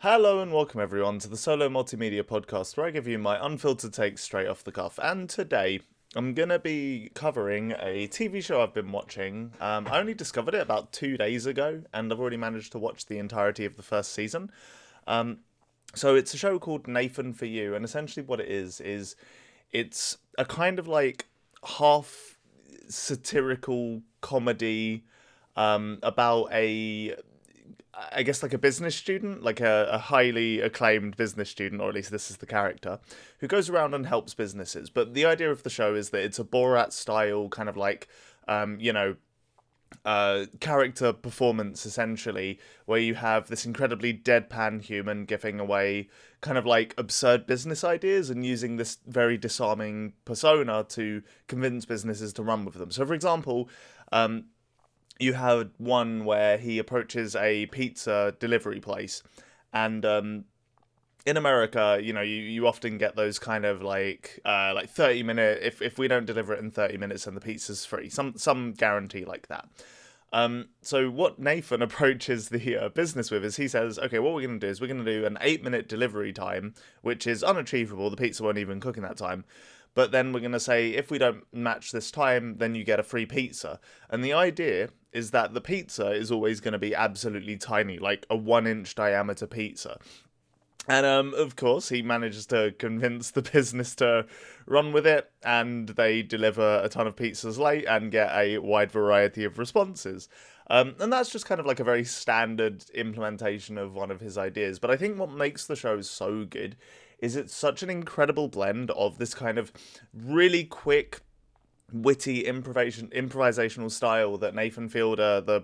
Hello and welcome everyone to the Solo Multimedia Podcast, where I give you my unfiltered takes straight off the cuff. And today I'm gonna be covering a TV show I've been watching. I only discovered it about 2 days ago, and I've already managed to watch the entirety of the first season. So it's a show called Nathan for You, and essentially what it is it's a kind of like half satirical comedy about I guess like a business student, like a highly acclaimed business student, or at least this is the character, who goes around and helps businesses. But the idea of the show is that it's a Borat style kind of like, um, you know, character performance essentially, where you have this incredibly deadpan human giving away kind of like absurd business ideas and using this very disarming persona to convince businesses to run with them. So, for example, you had one where he approaches a pizza delivery place, and in America, you often get those kind of like 30-minute, if we don't deliver it in 30 minutes then the pizza's free, some guarantee like that. So what Nathan approaches the business with is he says, okay, what we're going to do is we're going to do an 8-minute delivery time, which is unachievable. The pizza won't even cook in that time. But then we're going to say, if we don't match this time, then you get a free pizza. And the idea is that the pizza is always going to be absolutely tiny, like a 1-inch diameter pizza. And of course, he manages to convince the business to run with it, and they deliver a ton of pizzas late and get a wide variety of responses. And that's just kind of like a very standard implementation of one of his ideas. But I think what makes the show so good is it's such an incredible blend of this kind of really quick, witty improvisational style that Nathan Fielder, the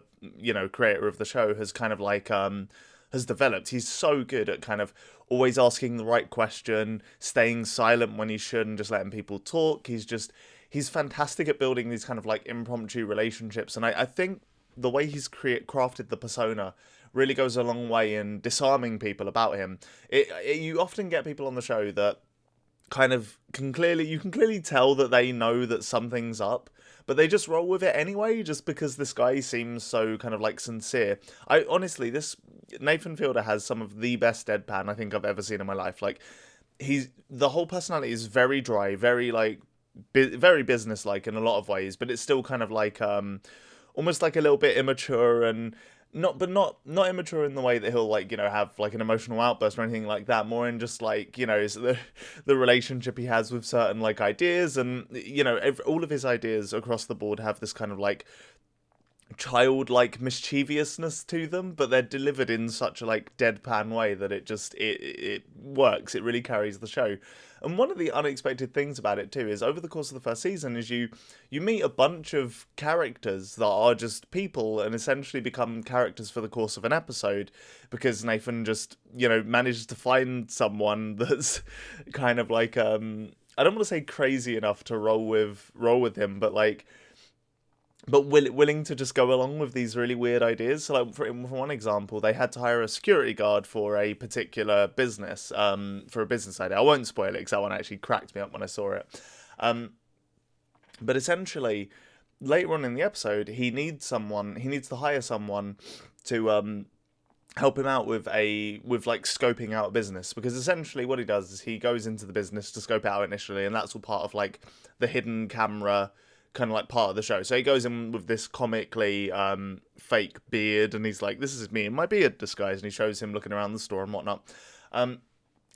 creator of the show, has kind of like has developed. He's so good at kind of always asking the right question, staying silent when he should, and just letting people talk. He's fantastic at building these kind of like impromptu relationships, and I think the way he's crafted the persona really goes a long way in disarming people about him. You often get people on the show that kind of you can clearly tell that they know that something's up, but they just roll with it anyway, just because this guy seems so kind of like sincere. I honestly, this Nathan Fielder has some of the best deadpan I think I've ever seen in my life. Like, the whole personality is very dry, very like very business-like in a lot of ways, but it's still kind of like almost like a little bit immature, and not immature in the way that he'll like have like an emotional outburst or anything like that, more in just like is the relationship he has with certain like ideas, and all of his ideas across the board have this kind of like childlike mischievousness to them, but they're delivered in such a like deadpan way that it works. It really carries the show. And one of the unexpected things about it too is over the course of the first season is you meet a bunch of characters that are just people and essentially become characters for the course of an episode, because Nathan just manages to find someone that's kind of like I don't want to say crazy enough to roll with him, but like willing to just go along with these really weird ideas. So, like, for one example, they had to hire a security guard for a particular business, for a business idea. I won't spoil it because that one actually cracked me up when I saw it. But essentially, later on in the episode, he needs to hire someone to help him out with like scoping out a business, because essentially what he does is he goes into the business to scope it out initially, and that's all part of like the hidden camera kind of like part of the show. So he goes in with this comically fake beard, and he's like, this is me in my beard disguise, and he shows him looking around the store and whatnot. And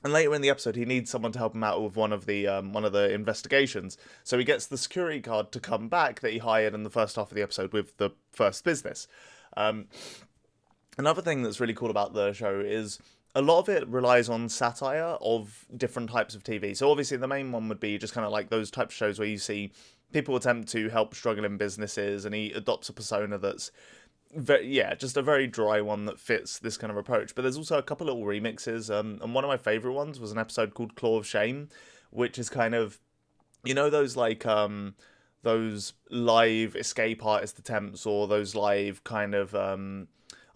later in the episode, he needs someone to help him out with one of the investigations. So he gets the security guard to come back that he hired in the first half of the episode with the first business. Another thing that's really cool about the show is a lot of it relies on satire of different types of TV. So obviously the main one would be just kind of like those types of shows where you see people attempt to help struggling businesses, and he adopts a persona that's just a very dry one that fits this kind of approach. But there's also a couple little remixes, and one of my favorite ones was an episode called Claw of Shame, which is kind of those like those live escape artist attempts, or those live kind of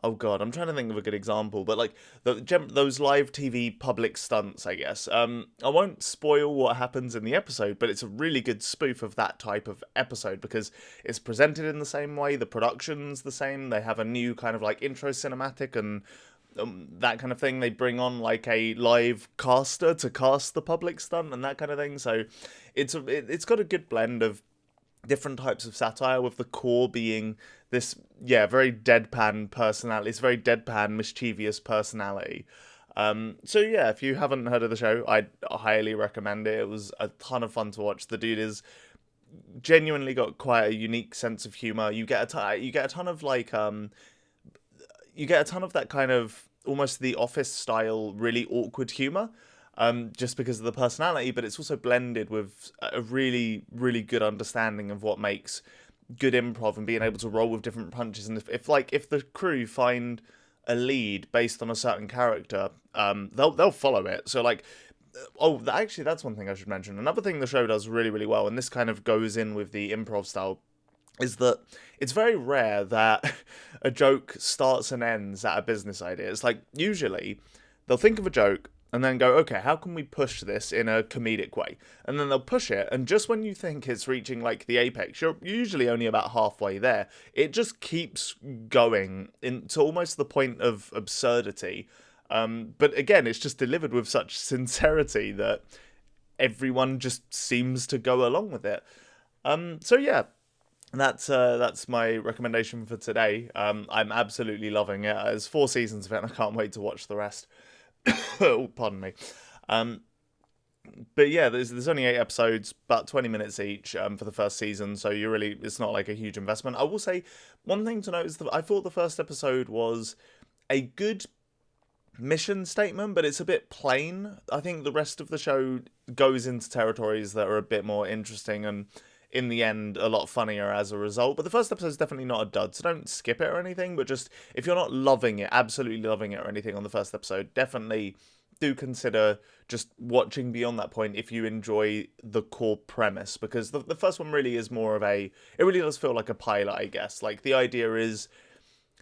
oh god, I'm trying to think of a good example, but like those live TV public stunts, I guess. I won't spoil what happens in the episode, but it's a really good spoof of that type of episode, because it's presented in the same way, the production's the same, they have a new kind of like intro cinematic, and that kind of thing. They bring on like a live caster to cast the public stunt and that kind of thing. So it's got a good blend of different types of satire, with the core being this, very deadpan personality. It's very deadpan, mischievous personality. So yeah, if you haven't heard of the show, I'd highly recommend it. It was a ton of fun to watch. The dude is genuinely got quite a unique sense of humor. You get a ton of like you get a ton of that kind of almost The Office style, really awkward humor, just because of the personality. But it's also blended with a really, really good understanding of what makes good improv and being able to roll with different punches. And if the crew find a lead based on a certain character, they'll follow it. So like, actually, that's one thing I should mention. Another thing the show does really, really well, and this kind of goes in with the improv style, is that it's very rare that a joke starts and ends at a business idea. It's like, usually they'll think of a joke and then go, okay, how can we push this in a comedic way? And then they'll push it, and just when you think it's reaching like the apex, you're usually only about halfway there. It just keeps going to almost the point of absurdity. But again, it's just delivered with such sincerity that everyone just seems to go along with it. So yeah, that's my recommendation for today. I'm absolutely loving it. There's 4 seasons of it, and I can't wait to watch the rest. Oh, pardon me. But yeah, there's only 8 episodes, about 20 minutes each, for the first season, so it's not like a huge investment. I will say one thing to note is that I thought the first episode was a good mission statement, but it's a bit plain. I think the rest of the show goes into territories that are a bit more interesting, and in the end a lot funnier as a result. But the first episode is definitely not a dud, so don't skip it or anything. But just, if you're not loving it, absolutely loving it or anything on the first episode, definitely do consider just watching beyond that point if you enjoy the core premise, because the first one really is more of it really does feel like a pilot, I guess. Like, the idea is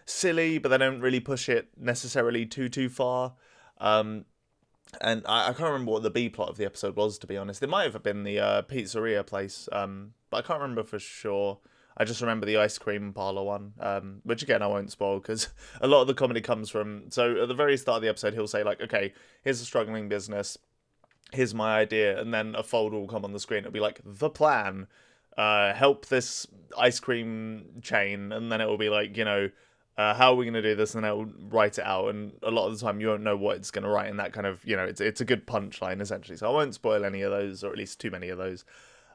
silly, but they don't really push it necessarily too far. And I can't remember what the B plot of the episode was, to be honest. It might have been the pizzeria place, but I can't remember for sure. I just remember the ice cream parlor one, which again I won't spoil because a lot of the comedy comes from. So at the very start of the episode, he'll say like, "Okay, here's a struggling business. Here's my idea," and then a folder will come on the screen. It'll be like, "The plan, help this ice cream chain," and then it will be like, how are we going to do this? And it'll write it out. And a lot of the time you won't know what it's going to write. And that kind of, it's a good punchline, essentially. So I won't spoil any of those, or at least too many of those.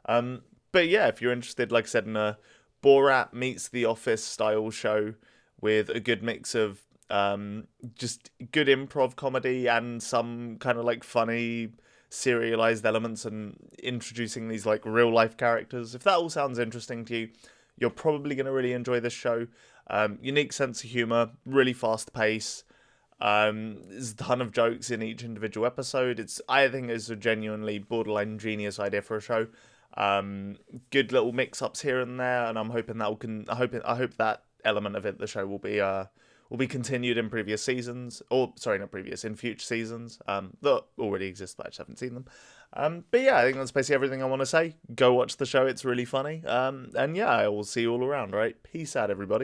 But yeah, if you're interested, like I said, in a Borat meets The Office style show with a good mix of just good improv comedy and some kind of like funny serialized elements and introducing these like real life characters, if that all sounds interesting to you, you're probably going to really enjoy this show. Unique sense of humor, really fast pace. There's a ton of jokes in each individual episode. I think it's a genuinely borderline genius idea for a show. Good little mix-ups here and there, and I'm hoping I hope that element of it, the show, will be continued in previous seasons, or sorry, not previous, in future seasons that already exist, but I just haven't seen them. But yeah, I think that's basically everything I want to say. Go watch the show; it's really funny. And yeah, I will see you all around. Right, peace out, everybody.